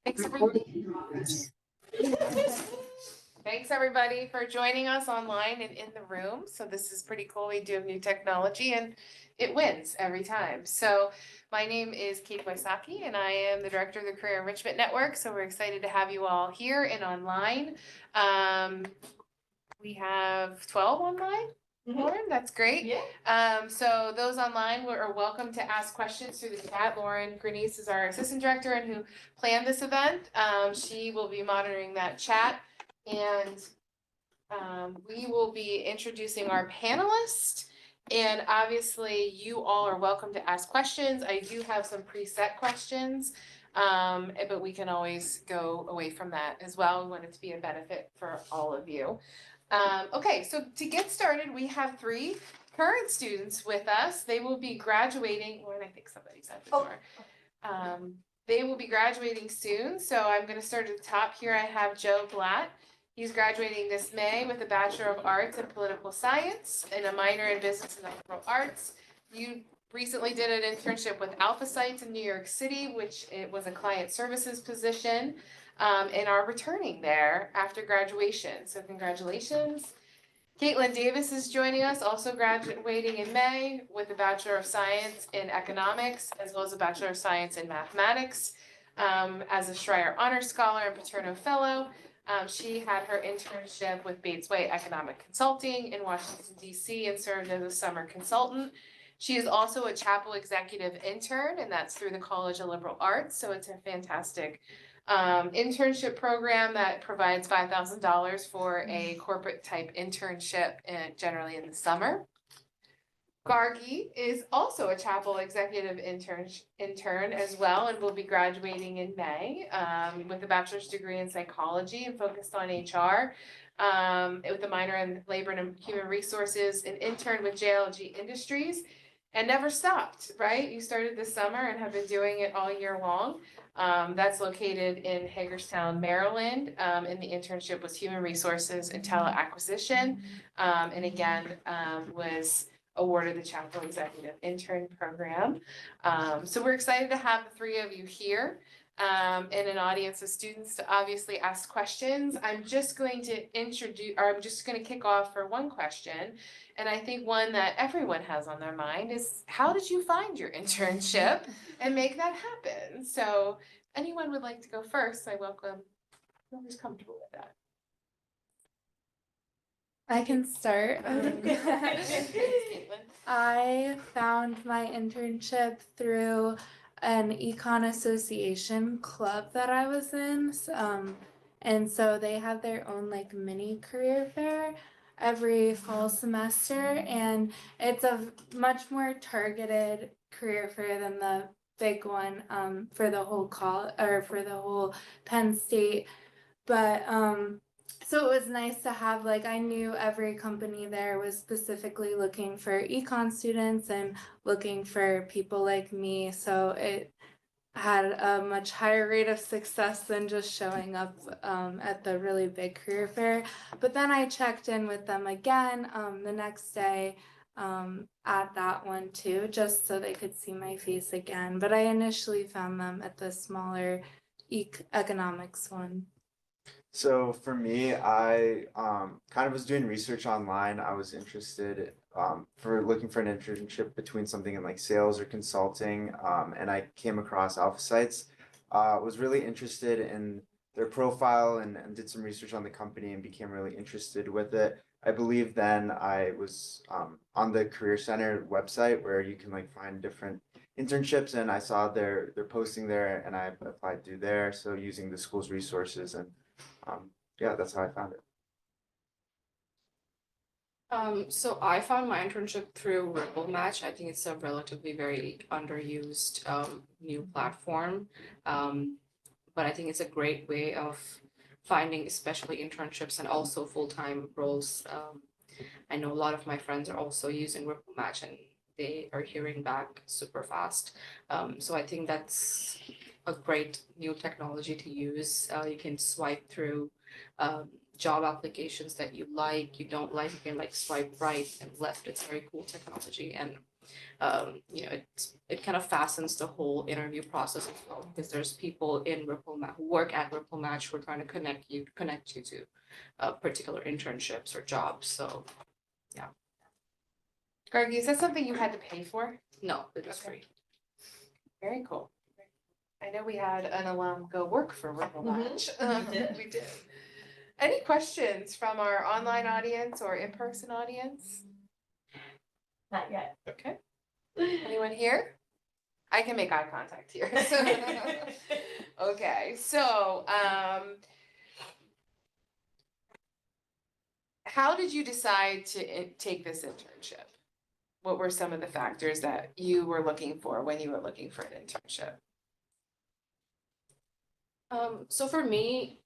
Thanks everybody. Thanks everybody for joining us online and in the room. So this is pretty cool. We do have new technology and it wins every time. So my name is Kate Wysocki and I am the director of the Career Enrichment Network. So we're excited to have you all here and online. We have 12 online. Lauren, that's great. Yeah. So those online are welcome to ask questions through the chat. Lauren Grenice is our assistant director and who planned this event. She will be monitoring that chat. And we will be introducing our panelists. And obviously, you all are welcome to ask questions. I do have some preset questions, but we can always go away from that as well. We want it to be a benefit for all of you. Okay, so to get started, we have 3 current students with us. They will be graduating, Lauren, I think somebody's at the door. They will be graduating soon. So I'm going to start at the top here. I have Joe Blatt. He's graduating this May with a Bachelor of Arts in Political Science and a minor in Business and Liberal Arts. You recently did an internship with Alpha Sites in New York City, which it was a client services position, and are returning there after graduation. So congratulations. Caitlin Davis is joining us, also graduating in May with a Bachelor of Science in Economics, as well as a Bachelor of Science in Mathematics, as a Schreier Honor Scholar and Paterno Fellow. She had her internship with Bates White Economic Consulting in Washington, D.C. and served as a summer consultant. She is also a Chapel Executive Intern, and that's through the College of Liberal Arts, so it's a fantastic internship program that provides $5,000 for a corporate type internship, generally in the summer. Gargi is also a Chapel Executive intern as well, and will be graduating in May with a bachelor's degree in psychology and focused on HR, with a minor in labor and human resources, an intern with JLG Industries, and never stopped, right? You started this summer and have been doing it all year long. That's located in Hagerstown, Maryland, and the internship was human resources and talent acquisition, and again, was awarded the Chapel Executive Intern Program. So we're excited to have the 3 of you here, and an audience of students to obviously ask questions. I'm just going to kick off for one question. And I think one that everyone has on their mind is, how did you find your internship and make that happen? So anyone would like to go first, I welcome whoever's comfortable with that. I can start. I found my internship through an econ association club that I was in. And so they have their own like mini career fair every fall semester, and it's a much more targeted career fair than the big one for the whole for the whole Penn State. But so it was nice to have, like, I knew every company there was specifically looking for econ students and looking for people like me. So it had a much higher rate of success than just showing up at the really big career fair. But then I checked in with them again the next day at that one too, just so they could see my face again. But I initially found them at the smaller economics one. So for me, I kind of was doing research online. I was interested for looking for an internship between something in like sales or consulting, and I came across Alpha Sites. Was really interested in their profile and did some research on the company and became really interested with it. I believe then I was on the Career Center website where you can like find different internships, and I saw their posting there and I applied through there. So using the school's resources, and yeah, that's how I found it. So I found my internship through Ripple Match. I think it's a relatively very underused new platform, but I think it's a great way of finding especially internships and also full-time roles. I know a lot of my friends are also using Ripple Match and they are hearing back super fast. So I think that's a great new technology to use. You can swipe through job applications that you like, you don't like, you can like swipe right and left. It's very cool technology, and it kind of fastens the whole interview process as well, because there's people in Ripple who work at Ripple Match who are trying to connect you to particular internships or jobs. So Gargi, is that something you had to pay for? no, it is Okay. free. Very cool. I know we had an alum go work for Ripple Match. We did. Any questions from our online audience or in-person audience? Not yet. Okay. Anyone here? I can make eye contact here. Okay, so how did you decide to take this internship? What were some of the factors that you were looking for when you were looking for an internship? So for me,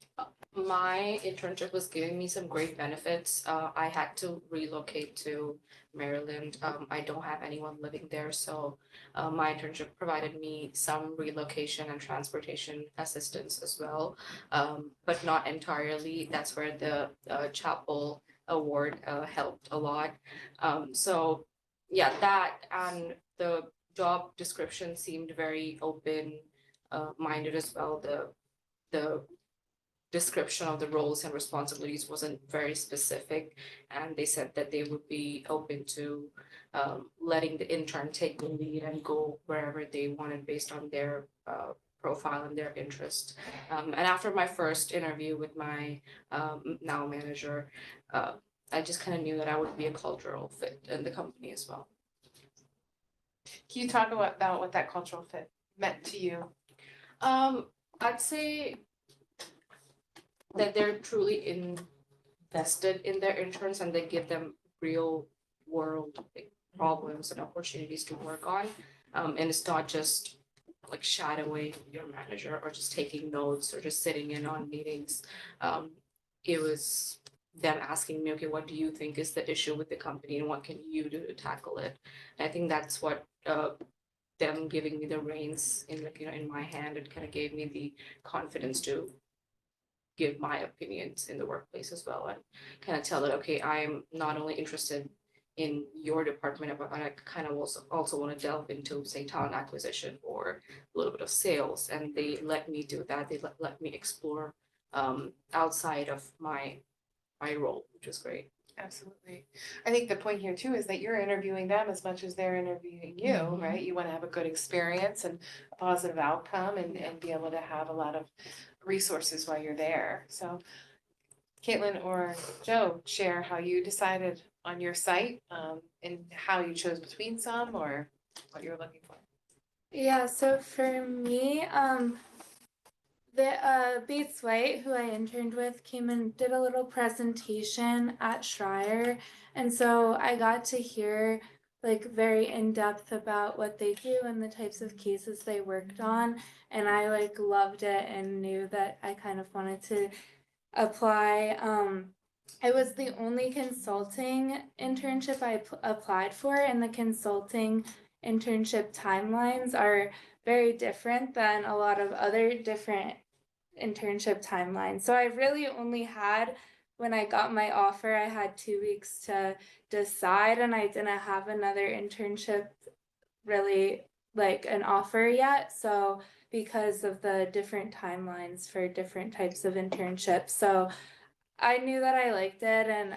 my internship was giving me some great benefits. I had to relocate to Maryland. I don't have anyone living there, so my internship provided me some relocation and transportation assistance as well, but not entirely. That's where the Chapel Award helped a lot. So yeah, that and the job description seemed very open minded as well. The description of the roles and responsibilities wasn't very specific, and they said that they would be open to letting the intern take the lead and go wherever they wanted based on their profile and their interest. And after my first interview with my now manager, I just kind of knew that I would be a cultural fit in the company as well. Can you talk about what that cultural fit meant to you? I'd say that they're truly invested in their interns and they give them real world problems and opportunities to work on. And it's not just like shadowing your manager or just taking notes or just sitting in on meetings. It was them asking me, okay, what do you think is the issue with the company and what can you do to tackle it? And I think that's what them giving me the reins in my hand, it kind of gave me the confidence to give my opinions in the workplace as well, and kind of tell that, okay, I'm not only interested in your department, but I kind of also want to delve into, say, talent acquisition or a little bit of sales. And they let me do that. They let me explore outside of my role, which was great. Absolutely. I think the point here too is that you're interviewing them as much as they're interviewing you, right? You want to have a good experience and a positive outcome and be able to have a lot of resources while you're there. So Caitlin or Joe, share how you decided on your site and how you chose between some or what you're looking for. Yeah, so for me, the Bates White, who I interned with, came and did a little presentation at Schreier, and so I got to hear like very in depth about what they do and the types of cases they worked on, and I like loved it and knew that I kind of wanted to apply. It was the only consulting internship I applied for, and the consulting internship timelines are very different than a lot of other different internship timelines. So I really only had, when I got my offer, I had 2 weeks to decide, and I didn't have another internship really like an offer yet. So because of the different timelines for different types of internships. So I knew that I liked it, and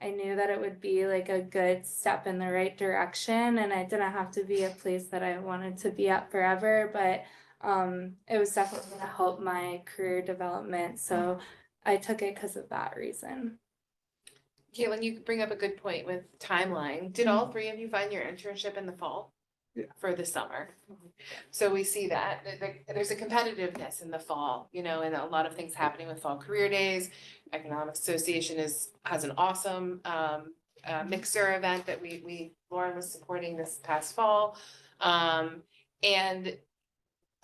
I knew that it would be like a good step in the right direction, and I didn't have to be a place that I wanted to be at forever, but it was definitely going to help my career development. So I took it because of that reason. Caitlin, you bring up a good point with timeline. Did all three of you find your internship in the fall? Yeah. For the summer? So we see that there's a competitiveness in the fall, and a lot of things happening with fall career days. Economic Association has an awesome mixer event that Lauren was supporting this past fall. And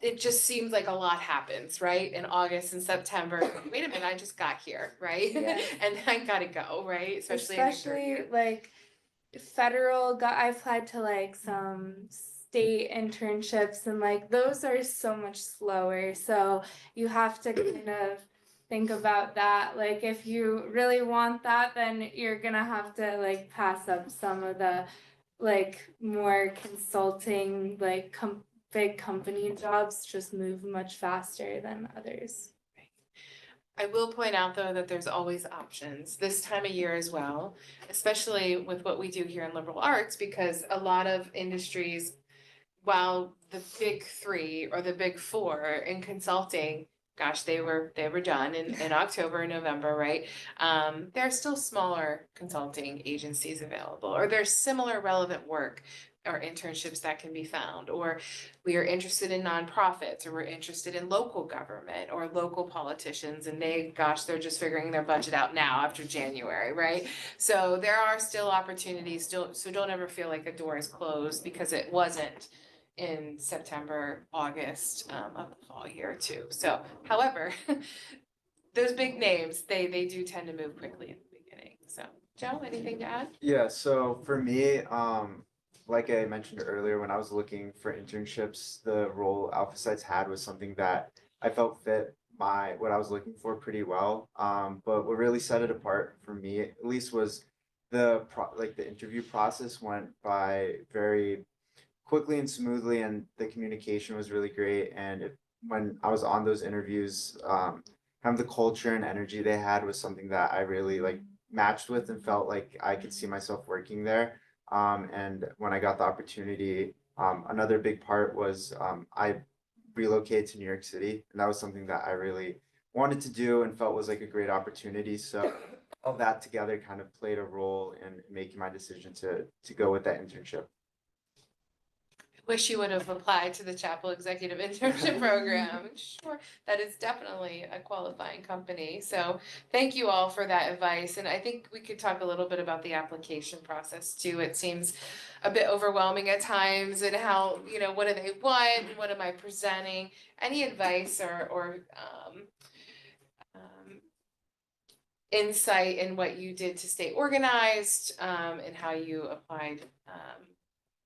it just seems like a lot happens, right? In August and September. Wait a minute, I just got here, right? Yeah. And I gotta go, right? Especially like federal, I applied to like some state internships, and like those are so much slower. So you have to kind of think about that. Like if you really want that, then you're gonna have to like pass up some of the like more consulting, like big company jobs just move much faster than others. I will point out though that there's always options this time of year as well, especially with what we do here in liberal arts, because a lot of industries, while the big three or the big four in consulting, gosh, they were done in October and November, right? There are still smaller consulting agencies available, or there's similar relevant work or internships that can be found, or we are interested in nonprofits, or we're interested in local government or local politicians, and they're just figuring their budget out now after January, right? So there are still opportunities, so don't ever feel like the door is closed because it wasn't in September, August, of the fall year too. So, however, those big names, they do tend to move quickly in the beginning. So, Joe, anything to add? Yeah, so for me, like I mentioned earlier, when I was looking for internships, the role Alpha Sites had was something that I felt fit what I was looking for pretty well. But what really set it apart for me, at least, was the interview process went by very quickly and smoothly, and the communication was really great. And when I was on those interviews, kind of the culture and energy they had was something that I really like matched with and felt like I could see myself working there. And when I got the opportunity, another big part was I relocated to New York City, and that was something that I really wanted to do and felt was like a great opportunity. So all that together kind of played a role in making my decision to go with that internship. Wish you would have applied to the Chapel Executive Internship Program. Sure, that is definitely a qualifying company. So thank you all for that advice. And I think we could talk a little bit about the application process too. It seems a bit overwhelming at times, and how, what do they want? What am I presenting? Any advice or insight in what you did to stay organized, and how you applied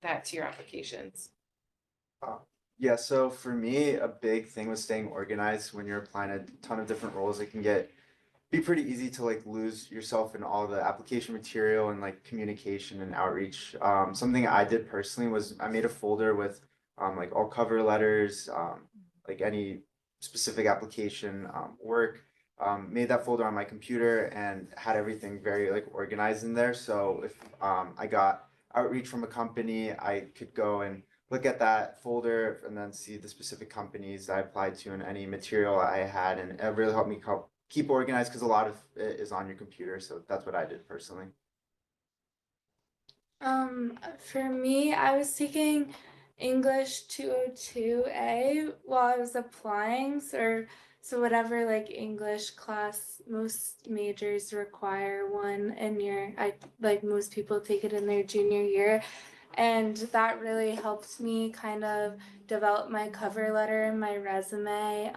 that to your applications? Yeah, so for me, a big thing was staying organized when you're applying a ton of different roles. It can be pretty easy to like lose yourself in all the application material and like communication and outreach. Something I did personally was I made a folder with like all cover letters, like any specific application work. Made that folder on my computer and had everything very like organized in there. So if I got outreach from a company, I could go and look at that folder and then see the specific companies I applied to and any material I had, and it really helped me keep organized because a lot of it is on your computer. So that's what I did personally. For me, I was taking English 202A while I was applying, so whatever like English class, most majors require one in like most people take it in their junior year. And that really helped me kind of develop my cover letter and my resume,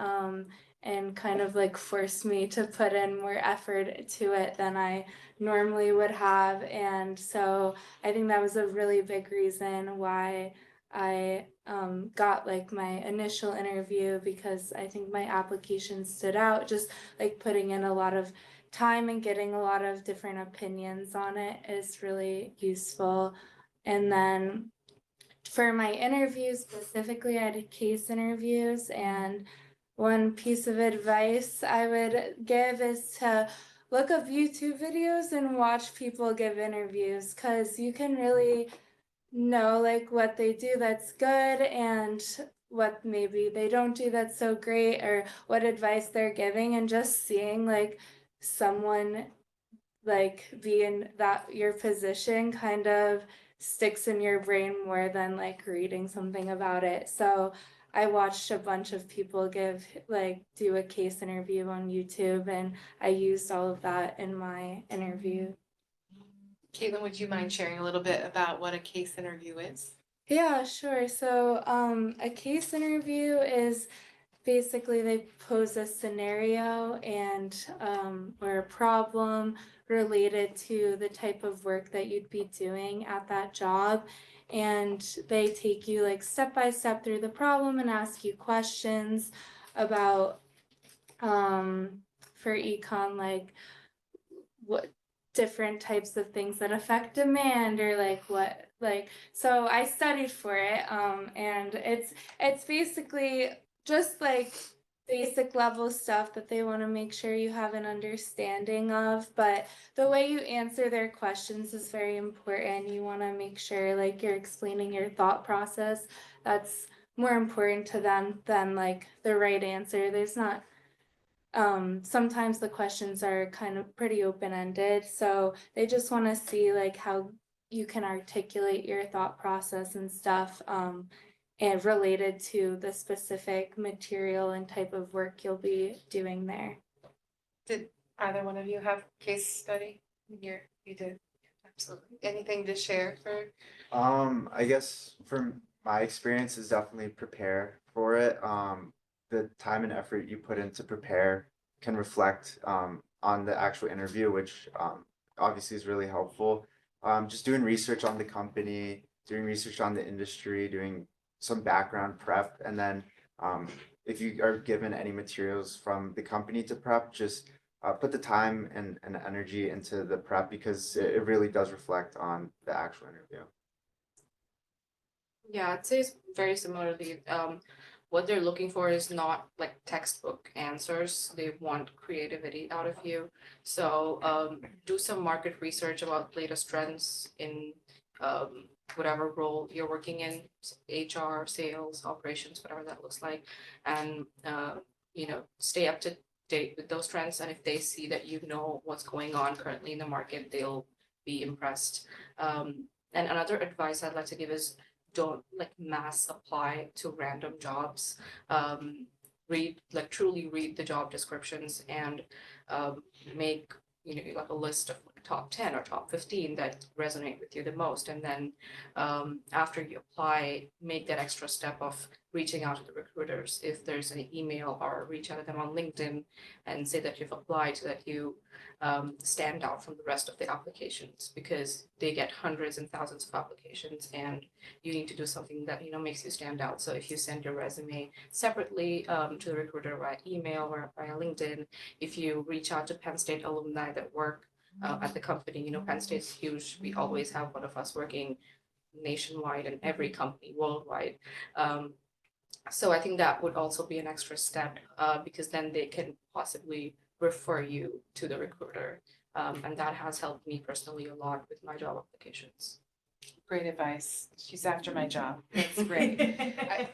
and kind of like forced me to put in more effort to it than I normally would have. And so I think that was a really big reason why I got like my initial interview, because I think my application stood out, just like putting in a lot of time and getting a lot of different opinions on it is really useful. And then for my interviews specifically, I did case interviews, and one piece of advice I would give is to look up YouTube videos and watch people give interviews, because you can really know like what they do that's good and what maybe they don't do that's so great, or what advice they're giving, and just seeing like someone like be in that your position kind of sticks in your brain more than like reading something about it. So I watched a bunch of people do a case interview on YouTube, and I used all of that in my interview. Caitlin, would you mind sharing a little bit about what a case interview is? Yeah, sure. So a case interview is basically they pose a scenario and or a problem related to the type of work that you'd be doing at that job, and they take you like step by step through the problem and ask you questions about for econ, like different types of things that affect demand or so I studied for it and it's basically just like basic level stuff that they want to make sure you have an understanding of, but the way you answer their questions is very important. You want to make sure like you're explaining your thought process. That's more important to them than like the right answer. There's not sometimes the questions are kind of pretty open-ended, so they just want to see like how you can articulate your thought process and stuff and related to the specific material and type of work you'll be doing there. Did either one of you have case study? You did, absolutely. Anything to share for? I guess from my experience is definitely prepare for it. The time and effort you put in to prepare can reflect on the actual interview, which obviously is really helpful. Just doing research on the company, doing research on the industry, doing some background prep, and then if you are given any materials from the company to prep, just put the time and energy into the prep because it really does reflect on the actual interview. Yeah, I'd say it's very similarly. What they're looking for is not like textbook answers. They want creativity out of you. So do some market research about latest trends in whatever role you're working in, HR, sales, operations, whatever that looks like, and stay up to date with those trends. And if they see that you know what's going on currently in the market, they'll be impressed. And another advice I'd like to give is don't like mass apply to random jobs. Truly read the job descriptions and make like a list of like top 10 or top 15 that resonate with you the most, and then after you apply, make that extra step of reaching out to the recruiters. If there's an email, or reach out to them on LinkedIn and say that you've applied so that you stand out from the rest of the applications, because they get hundreds and thousands of applications and you need to do something that makes you stand out. So if you send your resume separately to the recruiter via email or via LinkedIn, if you reach out to Penn State alumni that work at the company, Penn State's huge. We always have one of us working nationwide in every company worldwide. So I think that would also be an extra step because then they can possibly refer you to the recruiter. And that has helped me personally a lot with my job applications. Great advice. She's after my job. That's great.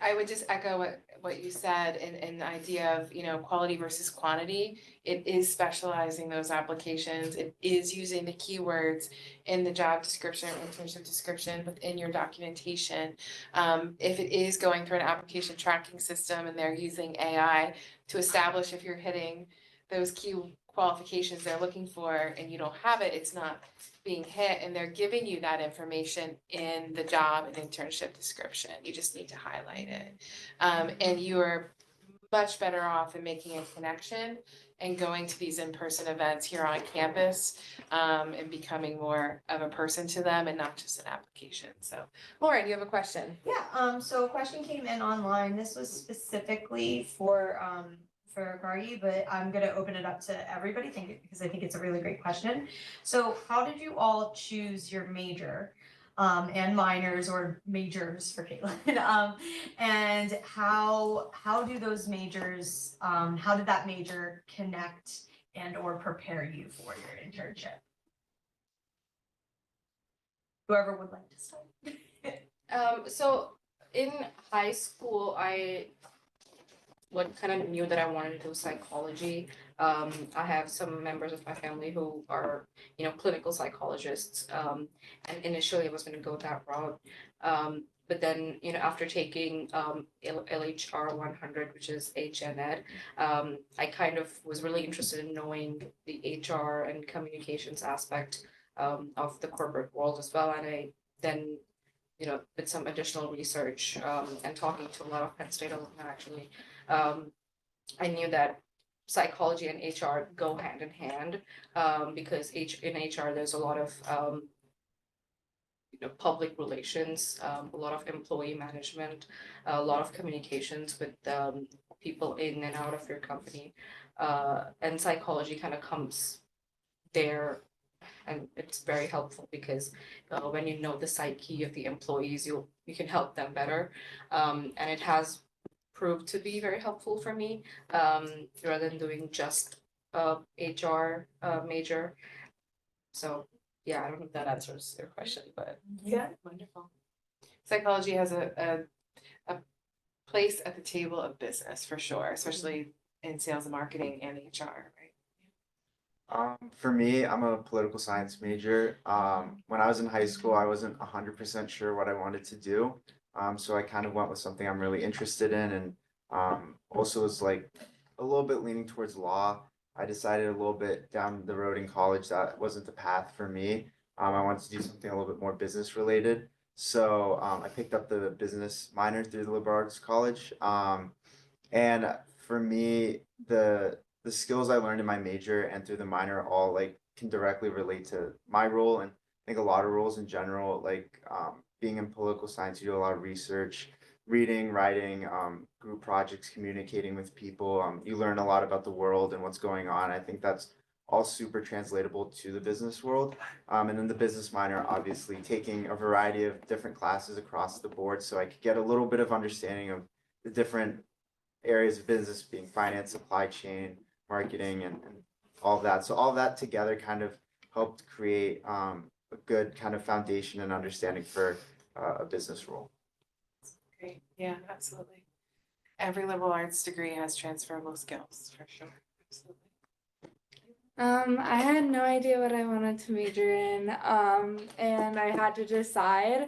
I would just echo what you said in the idea of, quality versus quantity. It is specializing those applications. It is using the keywords in the job description, internship description within your documentation. If it is going through an application tracking system and they're using AI to establish if you're hitting those key qualifications they're looking for and you don't have it, it's not being hit, and they're giving you that information in the job and internship description. You just need to highlight it. And you are much better off in making a connection and going to these in-person events here on campus and becoming more of a person to them and not just an application. So Lauren, you have a question? Yeah, so a question came in online. This was specifically for Gargi, but I'm gonna open it up to everybody because I think it's a really great question. So how did you all choose your major and minors or majors for Caitlin? And how do those majors, how did that major connect and or prepare you for your internship? Whoever would like to start. So in high school, I kind of knew that I wanted to do psychology. I have some members of my family who are, clinical psychologists. And initially I was going to go that route. But then, after taking LHR 100, which is Gen Ed, I kind of was really interested in knowing the HR and communications aspect of the corporate world as well. And I then, with some additional research and talking to a lot of Penn State alumni actually, I knew that psychology and HR go hand in hand because in HR there's a lot of public relations, a lot of employee management, a lot of communications with people in and out of your company, and psychology kind of comes there And it's very helpful because when you know the psyche of the employees, you can help them better. And it has proved to be very helpful for me, rather than doing just HR major. So yeah, I don't know if that answers your question, but Yeah. Wonderful. Psychology has a place at the table of business for sure, especially in sales and marketing and HR, right? For me, I'm a political science major. When I was in high school, I wasn't 100% sure what I wanted to do. So I kind of went with something I'm really interested in, and also was like a little bit leaning towards law. I decided a little bit down the road in college that wasn't the path for me. I wanted to do something a little bit more business related. So I picked up the business minor through the liberal arts college. And for me, the skills I learned in my major and through the minor all like can directly relate to my role, and I think a lot of roles in general, like being in political science, you do a lot of research, reading, writing, group projects, communicating with people. You learn a lot about the world and what's going on. I think that's all super translatable to the business world. And then the business minor, obviously taking a variety of different classes across the board, so I could get a little bit of understanding of the different areas of business, being finance, supply chain, marketing, and all of that. So all of that together kind of helped create a good kind of foundation and understanding for a business role. Great, yeah, absolutely. Every liberal arts degree has transferable skills, for sure, absolutely. I had no idea what I wanted to major in, and I had to decide.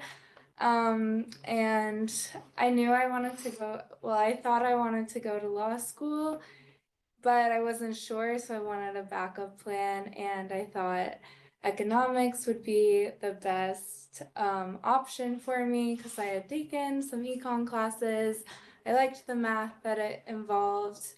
And I knew I wanted to go, well, I thought I wanted to go to law school, but I wasn't sure, so I wanted a backup plan, and I thought economics would be the best option for me because I had taken some econ classes. I liked the math that it involved.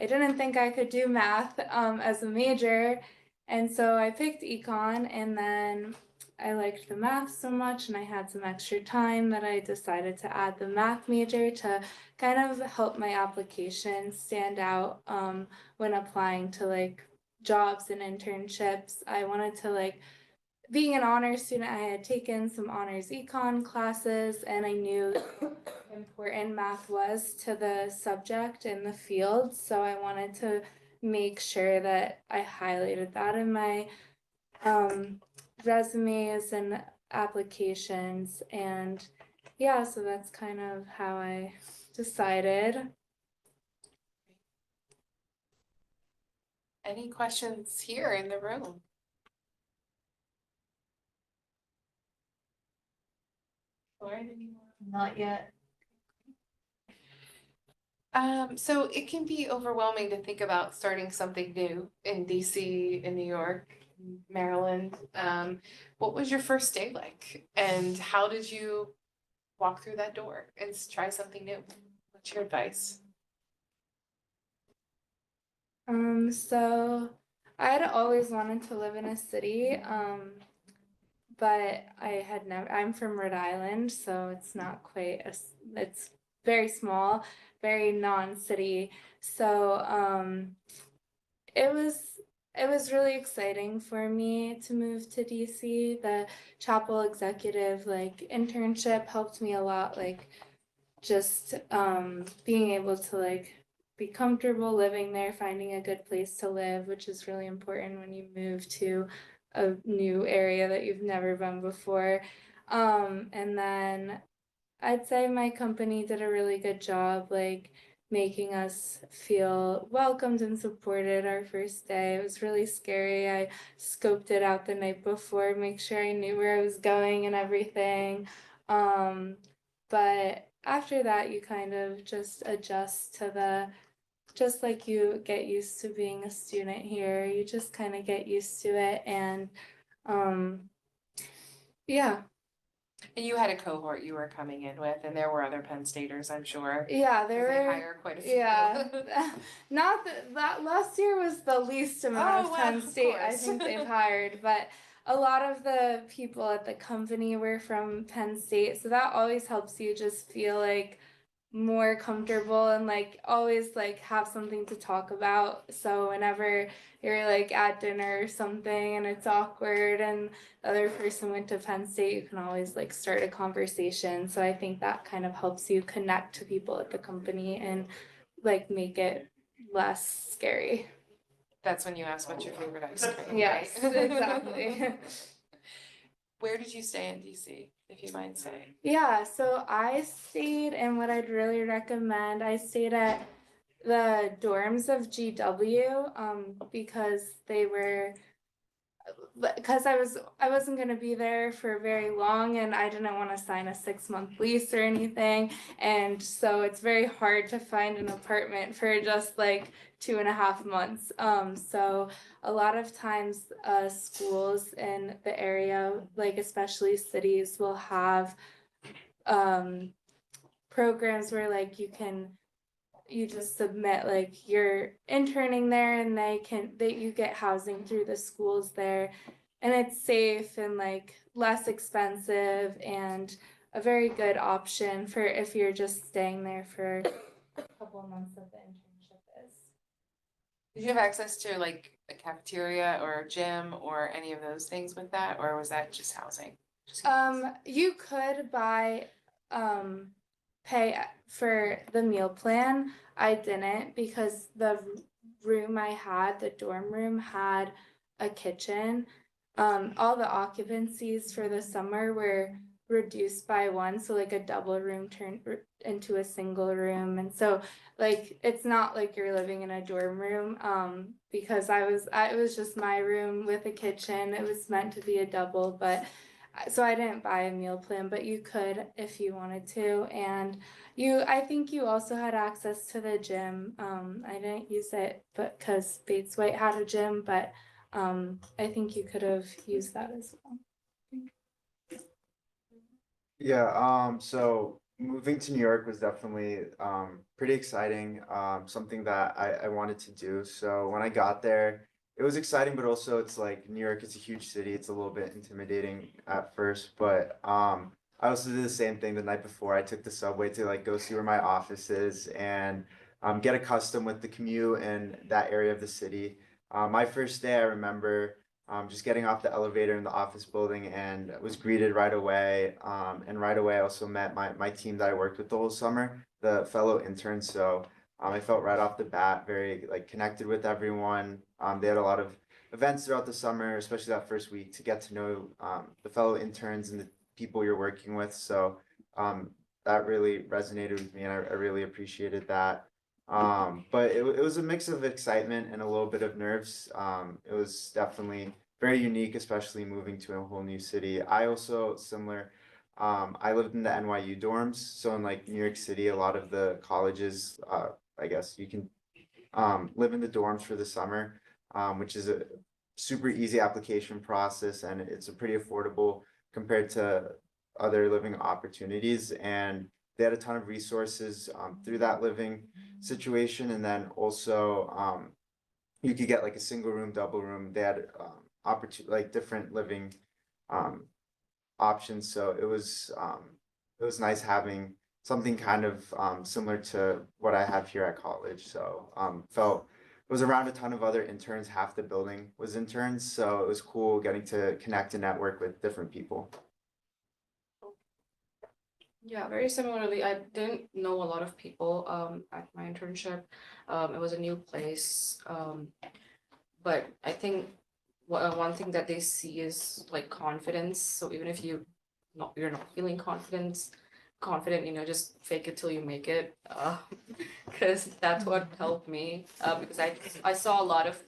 I didn't think I could do math as a major, and so I picked econ, and then I liked the math so much and I had some extra time that I decided to add the math major to kind of help my application stand out when applying to like jobs and internships. I wanted to like, being an honors student, I had taken some honors econ classes and I knew how important math was to the subject and the field. So I wanted to make sure that I highlighted that in my resumes and applications. And yeah, so that's kind of how I decided. Any questions here in the room? Lauren, any more? Not yet. So it can be overwhelming to think about starting something new in DC, in New York, Maryland. What was your first day like? And how did you walk through that door and try something new? What's your advice? So I had always wanted to live in a city, but I had never, I'm from Rhode Island, so it's not quite it's very small, very non-city. So it was really exciting for me to move to DC. The Chapel Executive like internship helped me a lot, like just being able to like be comfortable living there, finding a good place to live, which is really important when you move to a new area that you've never been before. And then I'd say my company did a really good job, like making us feel welcomed and supported our first day. It was really scary. I scoped it out the night before, make sure I knew where I was going and everything. But after that, you kind of just adjust to just like you get used to being a student here, you just kind of get used to it. And yeah. And you had a cohort you were coming in with, and there were other Penn Staters, I'm sure. Yeah, 'Cause there they were. hire quite a few. Yeah, not that last year was the least amount Oh, of Penn well, of State I course. think they've hired, but a lot of the people at the company were from Penn State, so that always helps you just feel like more comfortable and like always like have something to talk about. So whenever you're like at dinner or something and it's awkward and the other person went to Penn State, you can always like start a conversation. So I think that kind of helps you connect to people at the company and like make it less scary. That's when you ask what's your favorite ice cream, Yes, right? exactly. Where did you stay in DC, if you mind saying? Yeah, so I stayed, and what I'd really recommend, I stayed at the dorms of GW, because they were, because I wasn't gonna be there for very long, and I didn't want to sign a 6-month lease or anything, and so it's very hard to find an apartment for just like 2.5 months. So a lot of times, schools in the area, like especially cities, will have programs where like you just submit like you're interning there and you get housing through the schools there, and it's safe and like less expensive and a very good option for if you're just staying there for a couple of months that the internship is. Did you have access to like a cafeteria or a gym or any of those things with that, or was that just housing? Just curious. You could buy pay for the meal plan. I didn't because the room I had, the dorm room, had a kitchen. All the occupancies for the summer were reduced by one, so like a double room turned into a single room, and so like it's not like you're living in a dorm room. Because it was just my room with a kitchen. It was meant to be a double, but so I didn't buy a meal plan, but you could if you wanted to. And I think you also had access to the gym. I didn't use it, but because Bates White had a gym, but I think you could have used that as well. Yeah, so moving to New York was definitely pretty exciting, something that I wanted to do. So when I got there, it was exciting, but also it's like New York is a huge city. It's a little bit intimidating at first, but I also did the same thing the night before. I took the subway to like go see where my office is and get accustomed with the commute and that area of the city. My first day, I remember just getting off the elevator in the office building and was greeted right away. And right away, I also met my team that I worked with the whole summer, the fellow interns. So I felt right off the bat very like connected with everyone. They had a lot of events throughout the summer, especially that first week, to get to know the fellow interns and the people you're working with. So that really resonated with me, and I really appreciated that. But it was a mix of excitement and a little bit of nerves. It was definitely very unique, especially moving to a whole new city. I also similar. I lived in the NYU dorms, so in like New York City, a lot of the colleges, I guess you can live in the dorms for the summer, which is a super easy application process, and it's a pretty affordable compared to other living opportunities. And they had a ton of resources through that living situation, and then also you could get like a single room, double room. They had like different living um options. So it was nice having something kind of similar to what I have here at college. So felt was around a ton of other interns. Half the building was interns, so it was cool getting to connect and network with different people. Yeah, very similarly, I didn't know a lot of people at my internship. It was a new place. But I think one thing that they see is like confidence. So even if you're not feeling confident, just fake it till you make it. Because that's what helped me. Because I saw a lot of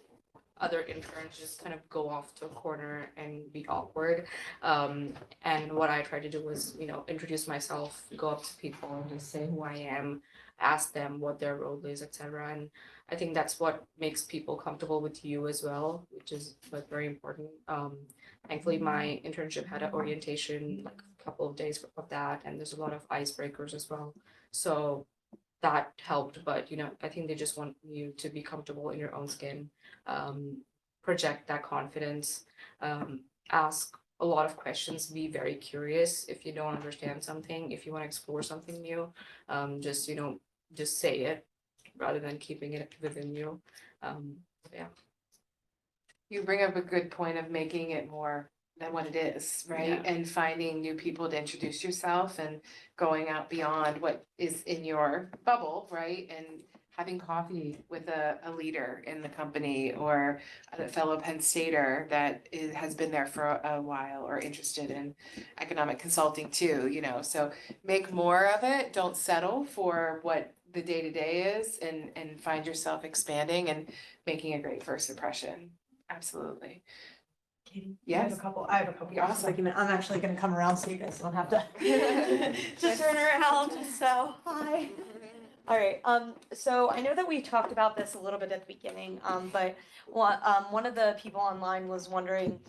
other interns just kind of go off to a corner and be awkward. And what I tried to do was, introduce myself, go up to people and just say who I am, ask them what their role is, etc. And I think that's what makes people comfortable with you as well, which is like very important. Thankfully, my internship had an orientation, like a couple of days of that, and there's a lot of icebreakers as well. So that helped, but I think they just want you to be comfortable in your own skin, project that confidence, ask a lot of questions, be very curious if you don't understand something, if you want to explore something new, just, just say it rather than keeping it within you. Yeah. You bring up a good point of making it more than what it is, right? Yeah. And finding new people to introduce yourself and going out beyond what is in your bubble, right? And having coffee with a leader in the company or a fellow Penn Stater that has been there for a while or interested in economic consulting too, so make more of it. Don't settle for what the day-to-day is and find yourself expanding and making a great first impression. Absolutely. Katie, Yes. I have a couple. Awesome. Like, I'm actually gonna come around so you guys don't have to just turn around, so, hi. All right, so I know that we talked about this a little bit at the beginning, but one of the people online was wondering,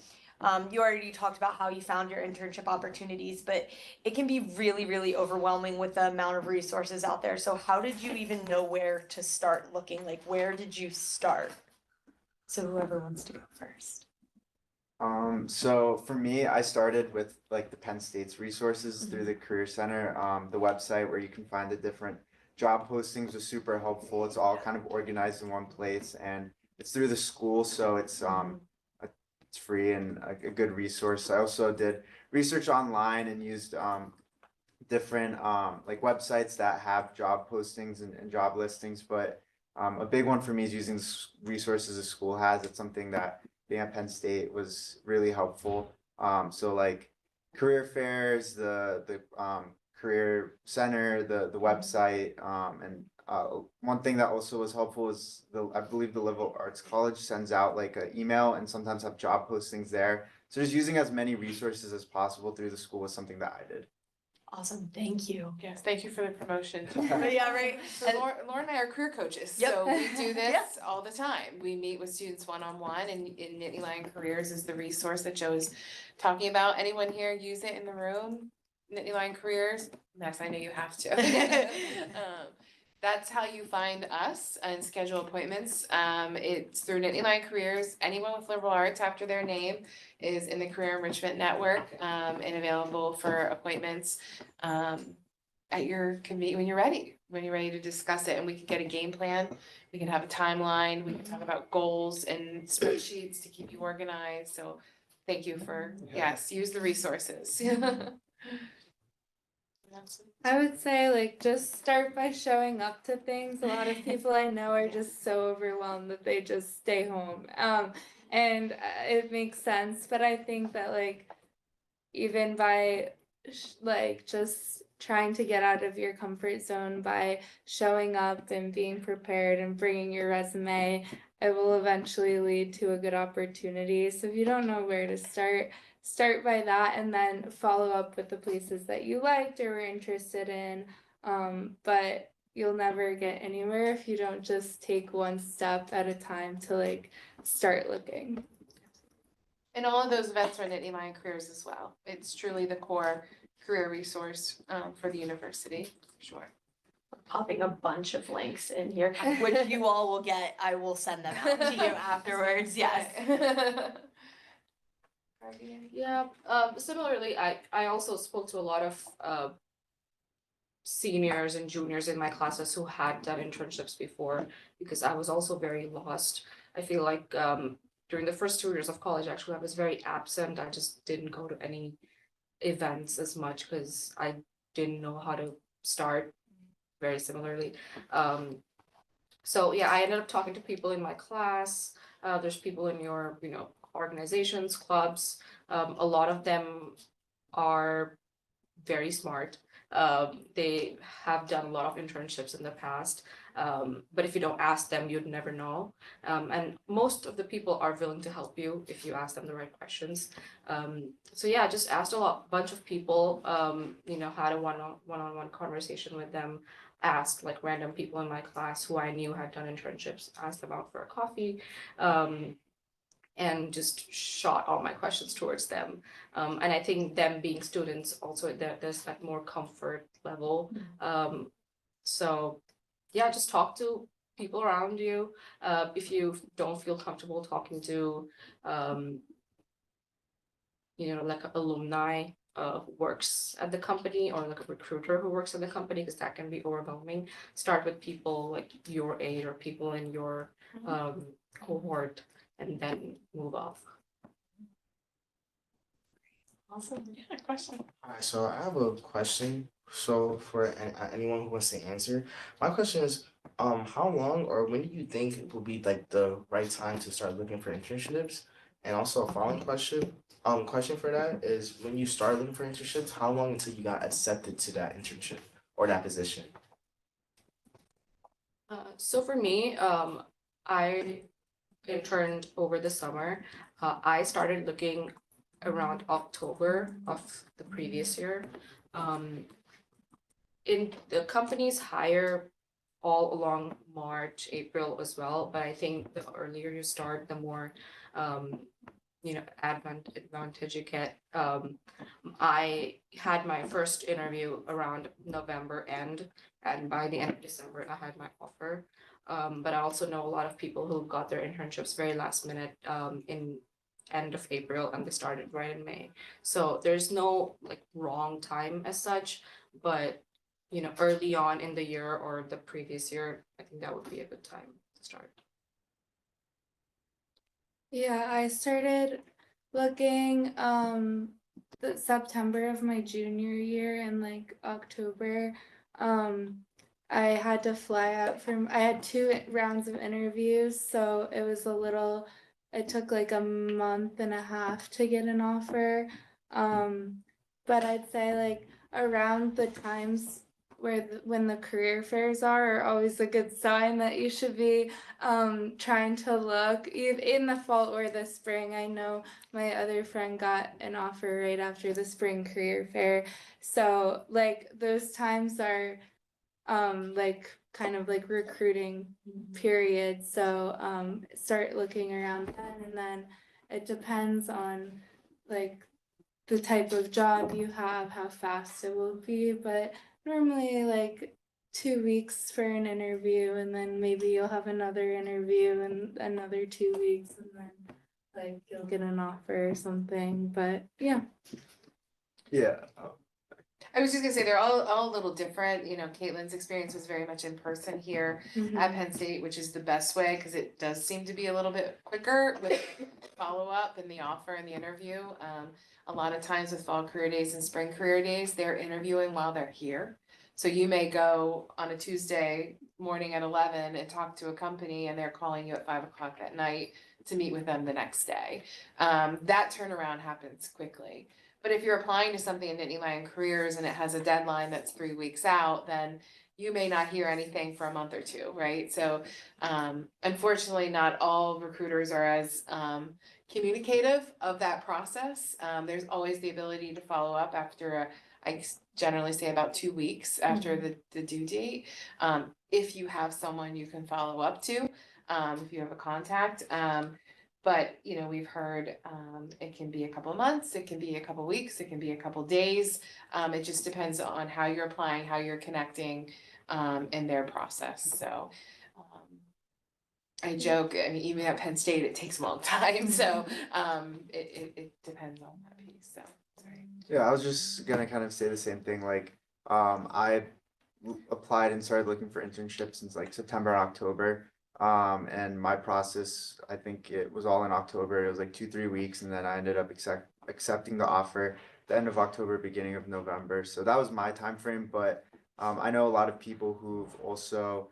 you already talked about how you found your internship opportunities, but it can be really, really overwhelming with the amount of resources out there. So how did you even know where to start looking? Like, where did you start? So whoever wants to go first. So for me, I started with like the Penn State's resources through the Career Center. The website where you can find the different job postings was super helpful. It's all kind of organized in one place, and it's through the school, so it's free and a good resource. I also did research online and used different like websites that have job postings and job listings, but a big one for me is using resources the school has. It's something that being at Penn State was really helpful. So like career fairs, the career center, the website, and one thing that also was helpful is I believe the Liberal Arts College sends out like an email and sometimes have job postings there. So just using as many resources as possible through the school was something that I did. Awesome, thank you. Yes, thank you for the promotion. Yeah, right. So Lauren and I are career coaches, Yep. so we do this Yep. all the time. We meet with students one-on-one, and in Nittany Lion Careers is the resource that Joe is talking about. Anyone here use it in the room? Nittany Lion Careers? Yes, I know you have to. That's how you find us and schedule appointments. It's through Nittany Lion Careers. Anyone with liberal arts after their name is in the Career Enrichment Network, and available for appointments at your when you're ready to discuss it, and we can get a game plan. We can have a timeline. We can talk about goals and spreadsheets to keep you organized. So thank you for, yes, use the resources. I would say like just start by showing up to things. A lot of people I know are just so overwhelmed that they just stay home. And it makes sense, but I think that like even by like just trying to get out of your comfort zone by showing up and being prepared and bringing your resume, it will eventually lead to a good opportunity. So if you don't know where to start by that and then follow up with the places that you liked or were interested in. But you'll never get anywhere if you don't just take one step at a time to like start looking. And all of those events are in Nittany Lion Careers as well. It's truly the core career resource for the university, for sure. Popping a bunch of links in here, which you all will get. I will send them out to you afterwards. Yes. Yeah, similarly, I also spoke to a lot of seniors and juniors in my classes who had done internships before, because I was also very lost. I feel like during the first 2 years of college, actually, I was very absent. I just didn't go to any events as much because I didn't know how to start, very similarly. So yeah, I ended up talking to people in my class. There's people in your, organizations, clubs. A lot of them are very smart. They have done a lot of internships in the past. But if you don't ask them, you'd never know. And most of the people are willing to help you if you ask them the right questions. So yeah, just asked bunch of people, had a one-on-one conversation with them, asked like random people in my class who I knew had done internships, asked them out for a coffee, and just shot all my questions towards them. And I think them being students also, there's that more comfort level. So yeah, just talk to people around you. If you don't feel comfortable talking to like an alumni who works at the company, or like a recruiter who works at the company, because that can be overwhelming. Start with people like your age or people in your cohort, and then move off. Awesome, yeah, question. Alright, so I have a question. So for anyone who wants to answer, my question is, how long or when do you think it will be like the right time to start looking for internships? And also a following question for that is, when you start looking for internships, how long until you got accepted to that internship or that position? So for me, I interned over the summer. I started looking around October of the previous year. In the companies hire all along March, April as well, but I think the earlier you start, the more advantage you get. I had my first interview around November end, and by the end of December, I had my offer. But I also know a lot of people who got their internships very last minute in end of April, and they started right in May. So there's no like wrong time as such, but early on in the year or the previous year, I think that would be a good time to start. Yeah, I started looking the September of my junior year, and like October. I had to fly out I had 2 rounds of interviews, so it took like a month and a half to get an offer. But I'd say like around the times when the career fairs are always a good sign that you should be trying to look in the fall or the spring. I know my other friend got an offer right after the spring career fair, so like those times are like kind of like recruiting period. So start looking around then, and then it depends on like the type of job you have, how fast it will be, but normally like 2 weeks for an interview, and then maybe you'll have another interview in another 2 weeks, and then like you'll get an offer or something. But yeah. Yeah. I was just gonna say, they're all a little different, Caitlin's experience was very much in person here at Penn State, which is the best way, because it does seem to be a little bit quicker with follow-up and the offer and the interview. A lot of times with fall career days and spring career days, they're interviewing while they're here. So you may go on a Tuesday morning at 11 and talk to a company, and they're calling you at 5 o'clock at night to meet with them the next day. That turnaround happens quickly. But if you're applying to something in Nittany Lion Careers and it has a deadline that's 3 weeks out, then you may not hear anything for a month or two, right? So unfortunately, not all recruiters are as communicative of that process. There's always the ability to follow up after I generally say about 2 weeks after the due date. If you have someone you can follow up to, if you have a contact. But we've heard it can be a couple of months, it can be a couple of weeks, it can be a couple of days. It just depends on how you're applying, how you're connecting in their process. So I joke, I mean, even at Penn State, it takes a long time. So it depends on that piece. So sorry. Yeah, I was just gonna kind of say the same thing. Like, I applied and started looking for internships since like September, October. And my process, I think it was all in October. It was like 2, 3 weeks, and then I ended up accepting the offer the end of October, beginning of November. So that was my time frame. But I know a lot of people who've also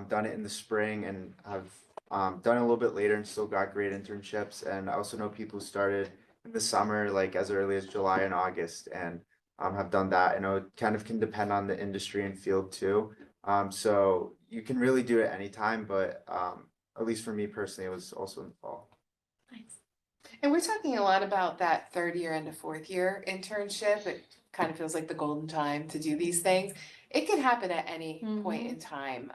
done it in the spring and have done it a little bit later and still got great internships. And I also know people who started in the summer, like as early as July and August, and have done that. I know it kind of can depend on the industry and field too. So you can really do it anytime, but at least for me personally, it was also in the fall. Nice. And we're talking a lot about that 3rd year into 4th year internship. It kind of feels like the golden time to do these things. It can happen at any point in time.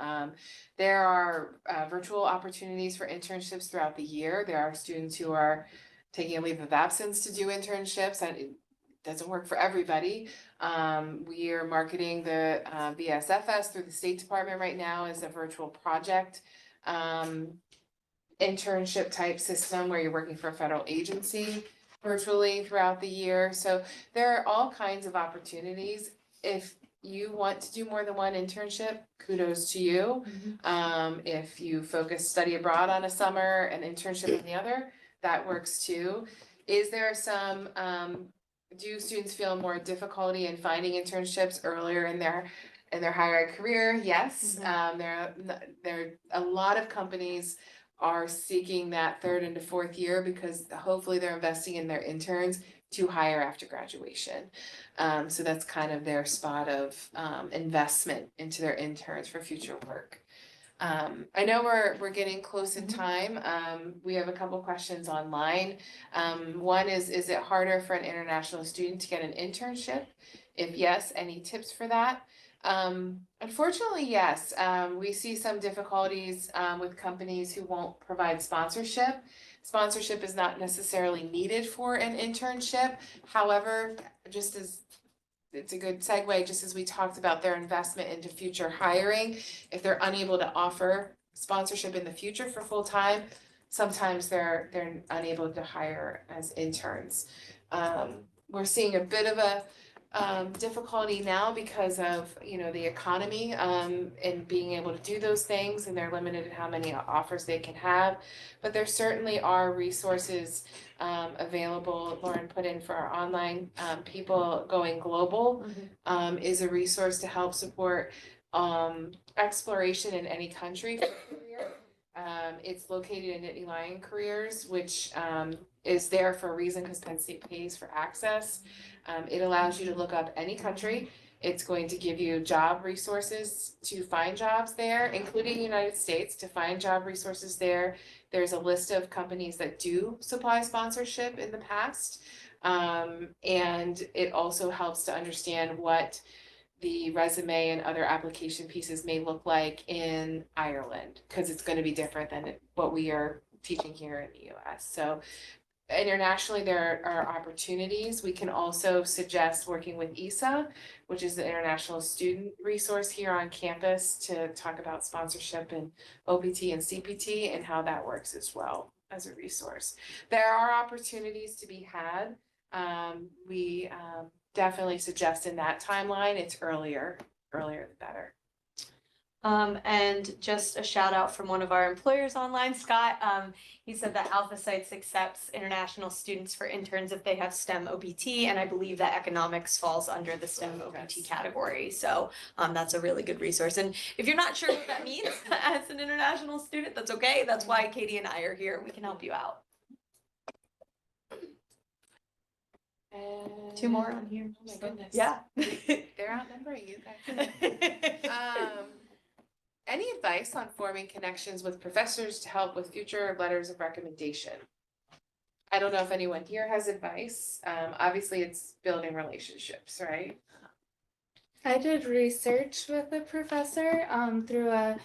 There are virtual opportunities for internships throughout the year. There are students who are taking a leave of absence to do internships, and it doesn't work for everybody. We are marketing the BSFS through the State Department right now as a virtual project internship type system where you're working for a federal agency. virtually throughout the year. So there are all kinds of opportunities. If you want to do more than one internship, kudos to you. If you focus study abroad on a summer and internship on the other, that works too. Is there some, do students feel more difficulty in finding internships earlier in their higher ed career? Yes. There are a lot of companies are seeking that third into fourth year because hopefully they're investing in their interns to hire after graduation. So that's kind of their spot of investment into their interns for future work. I know we're getting close in time. We have a couple questions online. One is it harder for an international student to get an internship? If yes, any tips for that? Unfortunately, yes. We see some difficulties with companies who won't provide sponsorship. Sponsorship is not necessarily needed for an internship. However, just as it's a good segue, just as we talked about their investment into future hiring, if they're unable to offer sponsorship in the future for full time, sometimes they're unable to hire as interns. We're seeing a bit of a difficulty now because of, the economy, and being able to do those things, and they're limited in how many offers they can have. But there certainly are resources available. Lauren put in for our online people going global is a resource to help support exploration in any country for a career. It's located in Nittany Lion Careers, which is there for a reason because Penn State pays for access. It allows you to look up any country. It's going to give you job resources to find jobs there, including the United States, to find job resources there. There's a list of companies that do supply sponsorship in the past. And it also helps to understand what the resume and other application pieces may look like in Ireland, because it's going to be different than what we are teaching here in the US. So internationally, there are opportunities. We can also suggest working with ISA, which is the International Student Resource here on campus, to talk about sponsorship and OPT and CPT and how that works as well as a resource. There are opportunities to be had. We definitely suggest in that timeline, it's earlier the better. And just a shout out from one of our employers online, Scott. He said that Alpha Sites accepts international students for interns if they have STEM OPT, and I believe that economics falls under the STEM OPT category. So that's a really good resource. And if you're not sure what that means as an international student, that's okay. That's why Katie and I are here. We can help you out. And 2 more on here. Oh my goodness. Yeah. They're outnumbering you guys. Any advice on forming connections with professors to help with future letters of recommendation? I don't know if anyone here has advice. Obviously, it's building relationships, right? I did research with a professor through a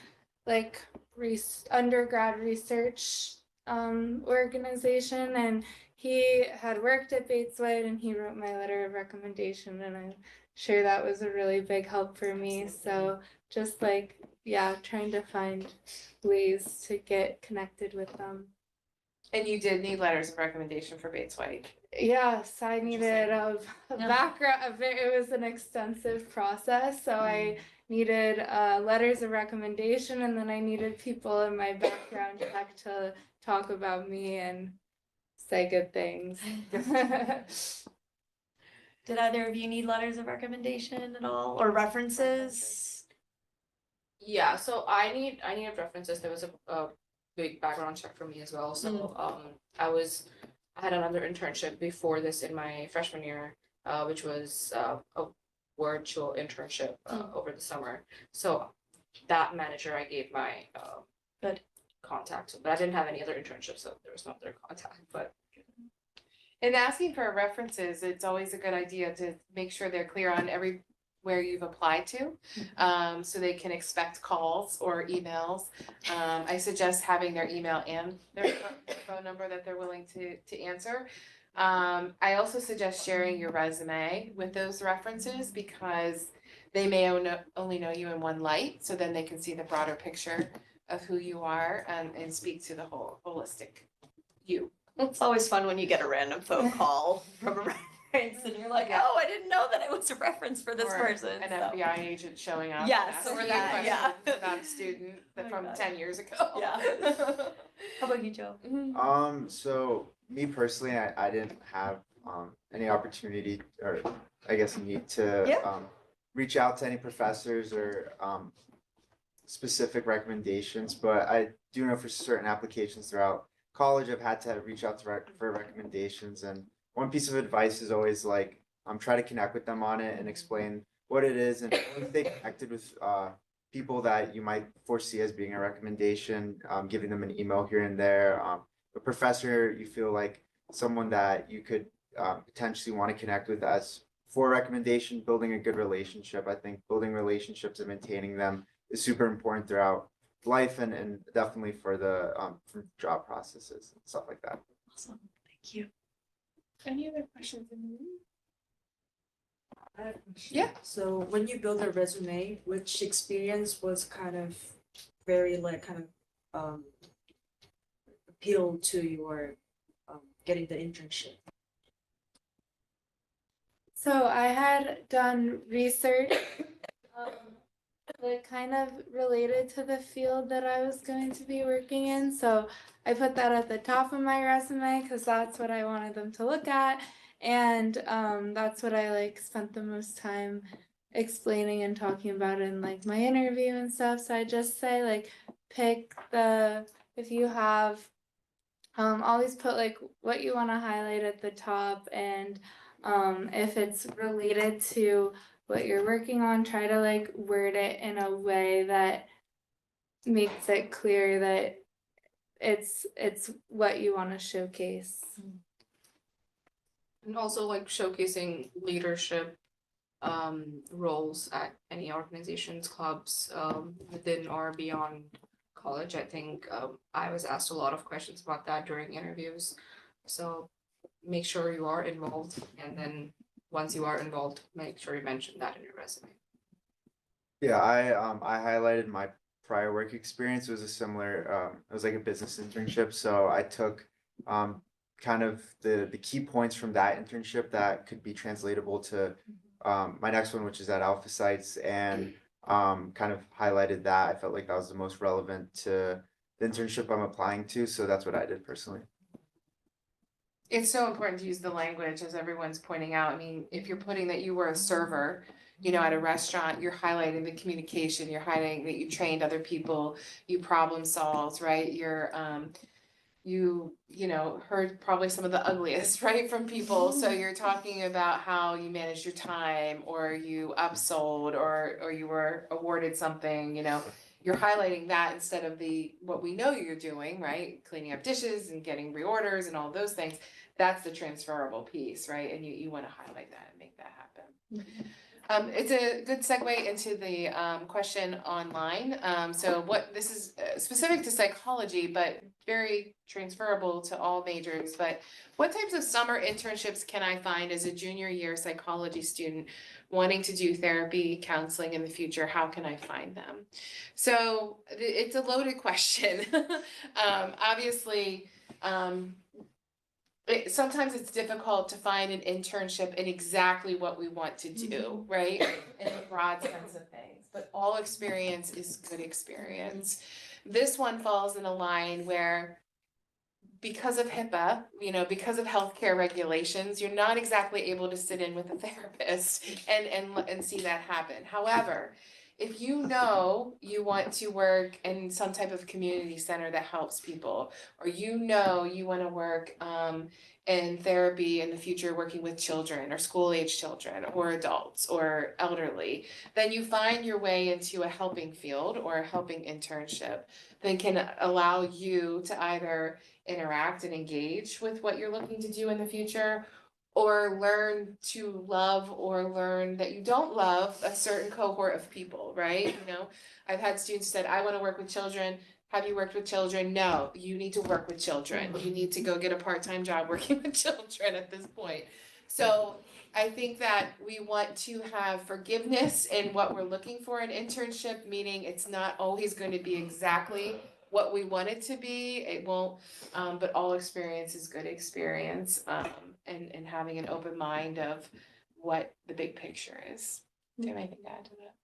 undergrad research organization, and he had worked at Bates White and he wrote my letter of recommendation, and I'm sure that was a really big help for me. So just trying to find ways to get connected with them. And you did need letters of recommendation for Bates White. Yes, I needed a background. It was an extensive process, so I needed letters of recommendation, and then I needed people in my background check to talk about me and say good things. Did either of you need letters of recommendation at all, or references? Yeah, so I needed references. There was a big background check for me as well. So I had another internship before this in my freshman year, which was a virtual internship over the summer. So that manager I gave my Good contact, but I didn't have any other internships, so there was no other contact. But in asking for references, it's always a good idea to make sure they're clear on where you've applied to, so they can expect calls or emails. I suggest having their email and their phone number that they're willing to answer. I also suggest sharing your resume with those references because they may only know you in one light, so then they can see the broader picture of who you are and speak to the whole holistic you. It's always fun when you get a random phone call from a reference and you're like, Yeah. oh, I didn't know that it was a reference for this Or person. An so. FBI agent showing up. and Yes, asking or you a that, question yeah. About a student Oh my from God. 10 years ago. Yeah. How about you, Joe? So me personally, I didn't have any opportunity or I guess need to Yeah. reach out to any professors or specific recommendations, but I do know for certain applications throughout college, I've had to reach out to for recommendations. And one piece of advice is always like, try to connect with them on it and explain what it is and always stay connected with people that you might foresee as being a recommendation, giving them an email here and there. A professor you feel like someone that you could potentially want to connect with as for a recommendation, building a good relationship. I think building relationships and maintaining them is super important throughout life and definitely for the for job processes and stuff like that. Awesome. Thank you. Any other questions in the room? I have a question. Yeah. So when you build a resume, which experience was kind of very like kind of appeal to your getting the internship? So I had done research that kind of related to the field that I was going to be working in. So I put that at the top of my resume because that's what I wanted them to look at. And that's what I like spent the most time explaining and talking about in like my interview and stuff. So I just say like pick the, if you have always put like what you want to highlight at the top, and if it's related to what you're working on, try to like word it in a way that makes it clear that it's what you want to showcase. And also like showcasing leadership roles at any organizations, clubs within or beyond college. I think I was asked a lot of questions about that during interviews. So make sure you are involved, and then once you are involved, make sure you mention that in your resume. Yeah, I highlighted my prior work experience. It was a similar it was like a business internship. So I took kind of the key points from that internship that could be translatable to my next one, which is at Alpha Sites, and kind of highlighted that. I felt like that was the most relevant to the internship I'm applying to. So that's what I did personally. It's so important to use the language, as everyone's pointing out. I mean, if you're putting that you were a server, at a restaurant, you're highlighting the communication, you're highlighting that you trained other people, you problem solved, right? You heard probably some of the ugliest, right, from people. So you're talking about how you managed your time, or you upsold, or you were awarded something, you're highlighting that instead of what we know you're doing, right? Cleaning up dishes and getting reorders and all those things. That's the transferable piece, right? And you want to highlight that and make that happen. It's a good segue into the question online. So this is specific to psychology, but very transferable to all majors. But what types of summer internships can I find as a junior year psychology student wanting to do therapy, counseling in the future? How can I find them? So it's a loaded question. Obviously, sometimes it's difficult to find an internship in exactly what we want to do, right? In the broad sense of things, but all experience is good experience. This one falls in a line where, because of HIPAA, because of healthcare regulations, you're not exactly able to sit in with a therapist and see that happen. However, if you want to work in some type of community center that helps people, or you want to work in therapy in the future, working with children or school-age children or adults or elderly, then you find your way into a helping field or a helping internship that can allow you to either interact and engage with what you're looking to do in the future, or learn to love or learn that you don't love a certain cohort of people, right? I've had students said, I want to work with children. Have you worked with children? No, you need to work with children. You need to go get a part-time job working with children at this point. So I think that we want to have forgiveness in what we're looking for in internship, meaning it's not always going to be exactly what we want it to be. It won't, but all experience is good experience, and having an open mind of what the big picture is. Do you have anything to add to that?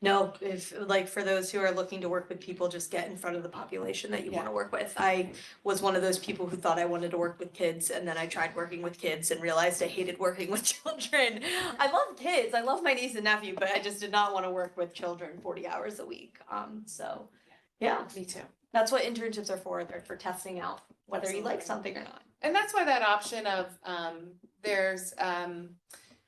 No, if like for those who are looking to work with people, just get in front of the population that you want to work with. I was one of those people who thought I wanted to work with kids, and then I tried working with kids and realized I hated working with children. I love kids, I love my niece and nephew, but I just did not want to work with children 40 hours a week. So yeah, Me too. that's what internships are for. They're for testing out whether you like something or not. And that's why that option of, there's,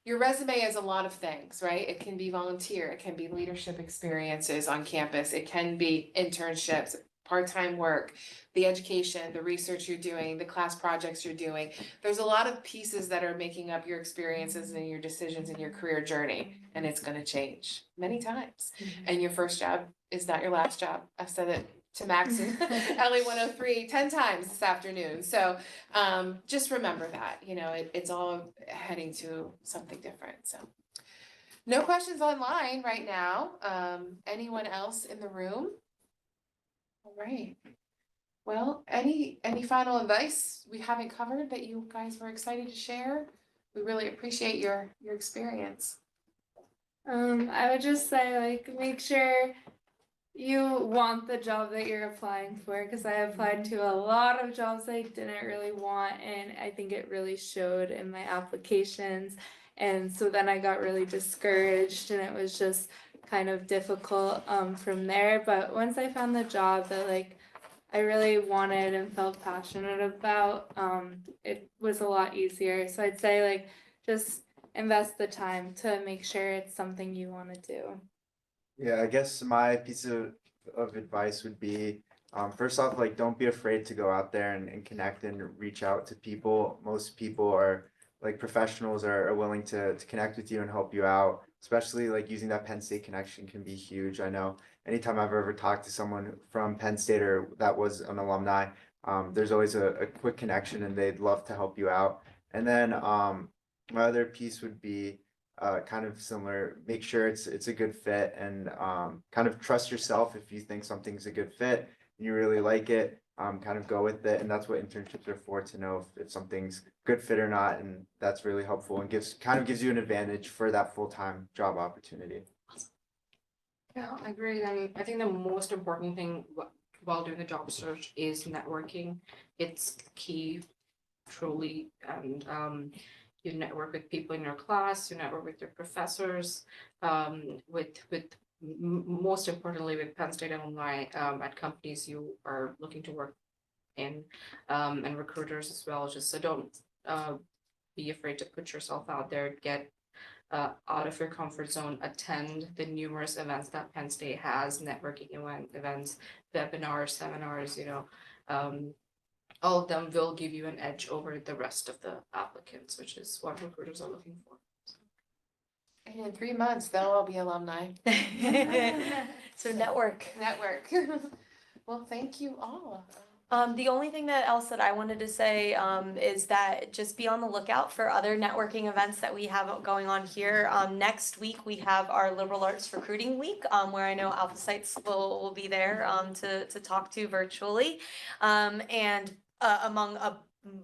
your resume is a lot of things, right? It can be volunteer, it can be leadership experiences on campus, it can be internships, part-time work, the education, the research you're doing, the class projects you're doing. There's a lot of pieces that are making up your experiences and your decisions in your career journey, and it's gonna change many times. And your first job is not your last job. I've said it to Max and LA 103 10 times this afternoon. So just remember that, it's all heading to something different. So no questions online right now. Anyone else in the room? All right. Well, any final advice we haven't covered that you guys were excited to share? We really appreciate your experience. I would just say, like, make sure you want the job that you're applying for, because I applied to a lot of jobs I didn't really want, and I think it really showed in my applications. And so then I got really discouraged, and it was just kind of difficult from there. But once I found the job that like I really wanted and felt passionate about, it was a lot easier. So I'd say like just invest the time to make sure it's something you want to do. Yeah, I guess my piece of advice would be, first off, like, don't be afraid to go out there and connect and reach out to people. Most people are, like, professionals are willing to connect with you and help you out, especially like using that Penn State connection can be huge. I know anytime I've ever talked to someone from Penn State or that was an alumni, there's always a quick connection and they'd love to help you out. And then my other piece would be, kind of similar, make sure it's a good fit, and kind of trust yourself. If you think something's a good fit and you really like it, kind of go with it. And that's what internships are for, to know if something's good fit or not. And that's really helpful and gives you an advantage for that full-time job opportunity. Yeah, I agree. And I think the most important thing while doing a job search is networking. It's key, truly. And you network with people in your class, you network with your professors, most importantly with Penn State alumni at companies you are looking to work in, and recruiters as well. Just so don't be afraid to put yourself out there, get out of your comfort zone, attend the numerous events that Penn State has, networking events, webinars, seminars, all of them will give you an edge over the rest of the applicants, which is what recruiters are looking for. And in 3 months, they'll all be alumni. So network. Well, thank you all. The only thing else that I wanted to say is that just be on the lookout for other networking events that we have going on here. Next week we have our Liberal Arts Recruiting Week, where I know Alpha Sites will be there to talk to virtually, and among a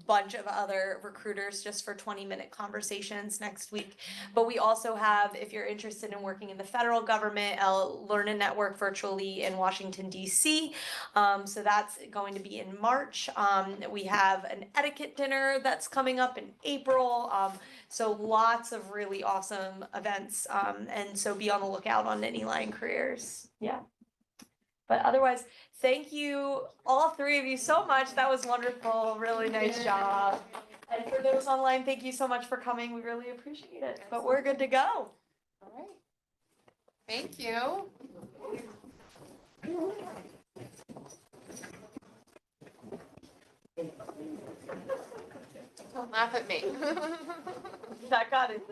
bunch of other recruiters, just for 20-minute conversations next week. But we also have, if you're interested in working in the federal government, Learn and Network virtually in Washington, D.C. So that's going to be in March. We have an etiquette dinner that's coming up in April. So lots of really awesome events. And so be on the lookout on Anyline Careers. Yeah. But otherwise, thank you, all three of you, so much. That was wonderful. Really nice job. And for those online, thank you so much for coming. We really appreciate it. But we're good to go. All right. Thank you. Don't laugh at me. That got it.